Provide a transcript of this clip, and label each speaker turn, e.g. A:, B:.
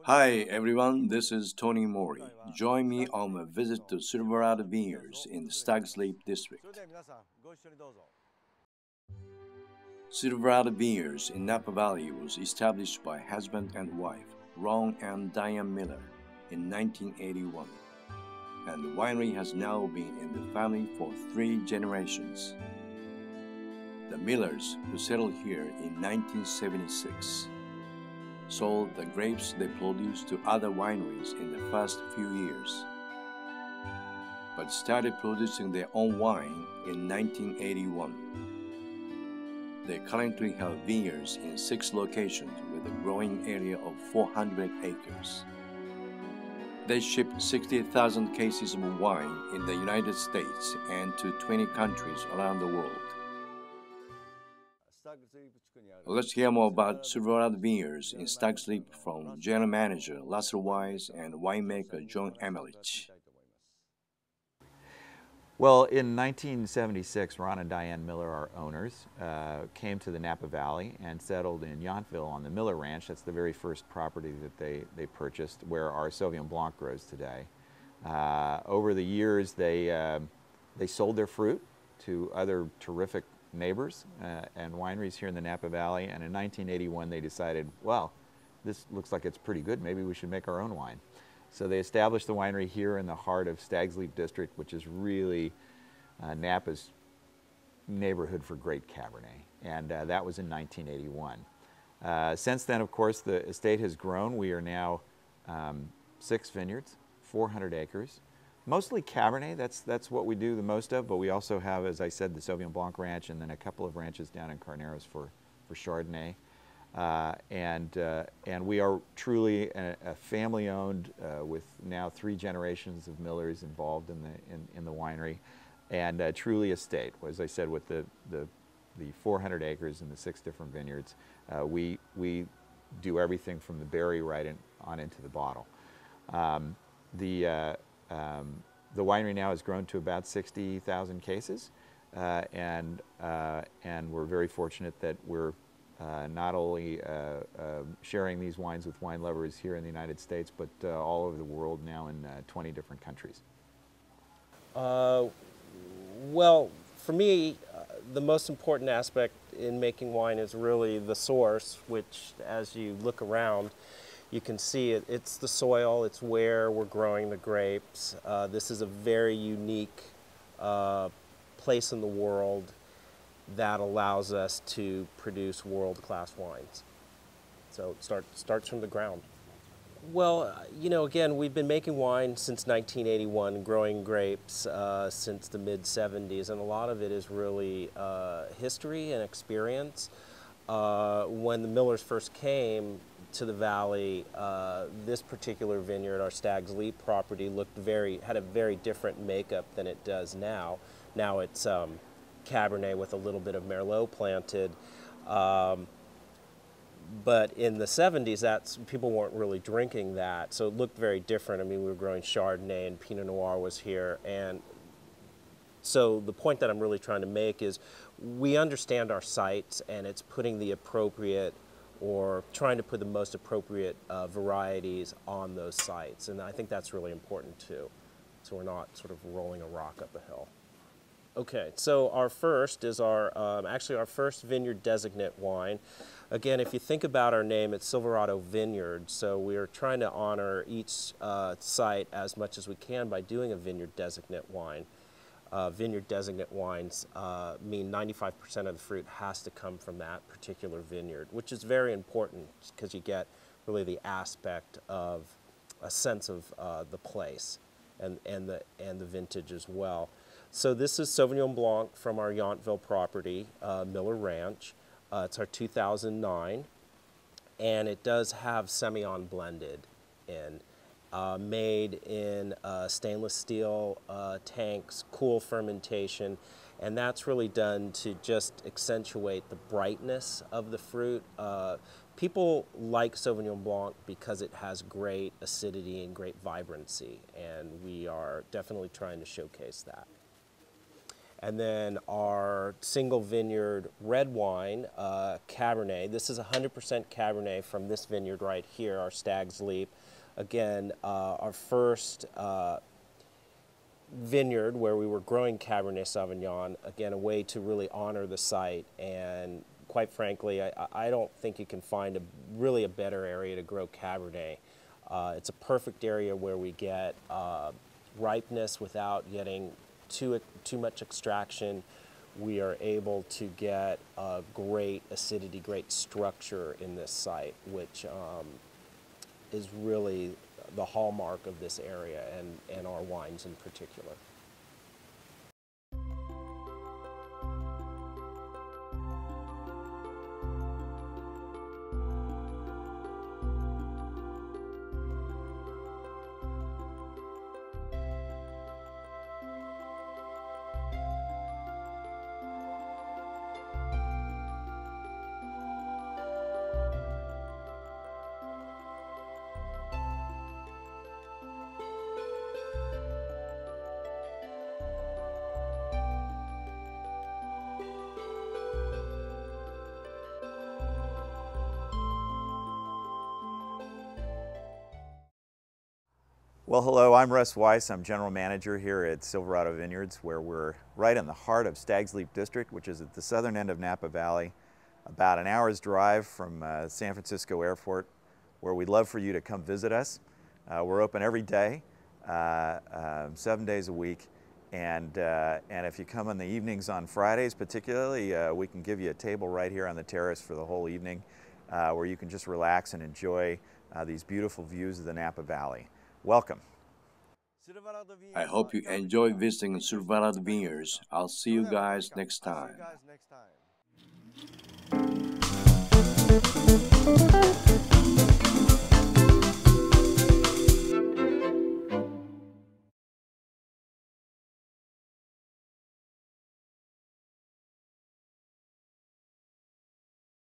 A: Hi everyone, this is Tony Mori. Join me on a visit to Silverado Vineyards in the Stag's Leap district. Silverado Vineyards in Napa Valley was established by husband and wife, Ron and Dianne Miller, in 1981, and the winery has now been in the family for 3 generations. The Millers, who settled here in 1976, sold the grapes they produced to other wineries in the first few years, but started producing their own wine in 1981. They currently have vineyards in 6 locations with a growing area of 400 acres. They ship 60,000 cases of wine in the United States and to 20 countries around the world. Let's hear more about Silverado Vineyards in Stag's Leap from General Manager Russell Wise and winemaker John Emelich.
B: Well, in 1976, Ron and Dianne Miller, our owners, came to the Napa Valley and settled in Yountville on the Miller Ranch. That's the very first property that they purchased, where our Sauvignon Blanc grows today. Over the years, they sold their fruit to other terrific neighbors and wineries here in the Napa Valley, and in 1981 they decided, well, this looks like it's pretty good, maybe we should make our own wine. So they established the winery here in the heart of Stag's Leap District, which is really Napa's neighborhood for great Cabernet, and that was in 1981. Since then, of course, the estate has grown. We are now 6 vineyards, 400 acres. Mostly Cabernet, that's what we do the most of, but we also have, as I said, the Sauvignon Blanc ranch and then a couple of ranches down in Carneros for Chardonnay. And we are truly a family-owned with now 3 generations of Millers involved in the winery, and truly a state. As I said, with the 400 acres and the 6 different vineyards, we do everything from the berry right on into the bottle. The winery now has grown to about 60,000 cases, and we're very fortunate that we're not only sharing these wines with wine lovers here in the United States, but all over the world now in 20 different countries.
C: Well, for me, the most important aspect in making wine is really the source, which, as you look around, you can see it's the soil, it's where we're growing the grapes. This is a very unique place in the world that allows us to produce world-class wines. So it starts from the ground. Well, you know, again, we've been making wine since 1981, growing grapes since the mid-70s, and a lot of it is really history and experience. When the Millers first came to the valley, this particular vineyard, our Stag's Leap property, had a very different makeup than it does now. Now it's Cabernet with a little bit of Merlot planted. But in the 70s, people weren't really drinking that, so it looked very different. I mean, we were growing Chardonnay and Pinot Noir was here, and so the point that I'm really trying to make is we understand our sites, and it's putting the appropriate or trying to put the most appropriate varieties on those sites, and I think that's really important too, so we're not sort of rolling a rock up a hill. Okay, so our first is actually our first vineyard designate wine. Again, if you think about our name, it's Silverado Vineyards, so we are trying to honor each site as much as we can by doing a vineyard designate wine. Vineyard designate wines mean 95% of the fruit has to come from that particular vineyard, which is very important because you get really the aspect of a sense of the place and the vintage as well. So this is Sauvignon Blanc from our Yountville property, Miller Ranch. It's our 2009, and it does have Semillon blended in. Made in stainless steel tanks, cool fermentation, and that's really done to just accentuate the brightness of the fruit. People like Sauvignon Blanc because it has great acidity and great vibrancy, and we are definitely trying to showcase that. And then our single vineyard red wine, Cabernet. This is 100% Cabernet from this vineyard right here, our Stag's Leap. Again, our first vineyard where we were growing Cabernet Sauvignon. Again, a way to really honor the site. And quite frankly, I don't think you can find really a better area to grow Cabernet. It's a perfect area where we get ripeness without getting too much extraction. We are able to get great acidity, great structure in this site, which is really the hallmark of this area and our wines in particular.
B: Well, hello, I'm Russ Weiss. I'm general manager here at Silverado Vineyards, where we're right in the heart of Stag's Leap District, which is at the southern end of Napa Valley, about an hour's drive from San Francisco Airport, where we'd love for you to come visit us. We're open every day, 7 days a week, and if you come in the evenings on Fridays particularly, we can give you a table right here on the terrace for the whole evening, where you can just relax and enjoy these beautiful views of the Napa Valley. Welcome.
A: I hope you enjoy visiting Silverado Vineyards. I'll see you guys next time.